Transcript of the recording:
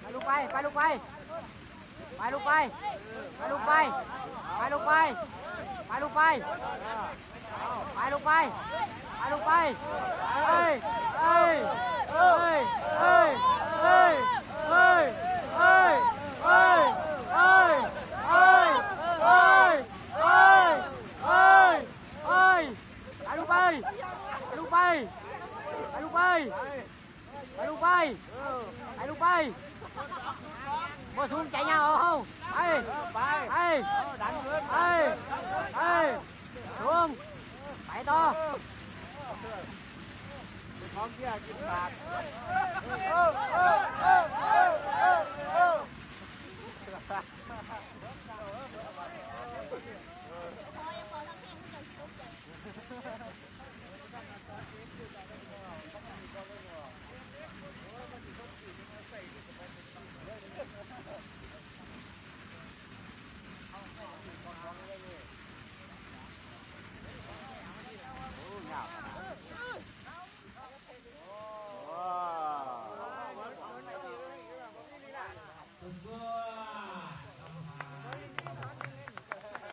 ไปลูกไปไปลูกไปไปลูกไปไปลูกไปไปลูกไปไปลูกไปไปลูกไปไปลูกไปเฮ้ยเฮ้ยเฮ้ยเฮ้ยเฮ้ยเฮ้ยเฮ้ยเฮ้ยเฮ้ยเฮ้ยเฮ้ยเฮ้ยเฮ้ยเฮ้ยไปลูกไปไปลูกไปไปลูกไปไปลูกไปไปลูกไปบ่ทุ่มใจยาวเอาไปไปไปดันขึ้นไปไปทุ่มไปต่อท้องเกี้ยกินปาก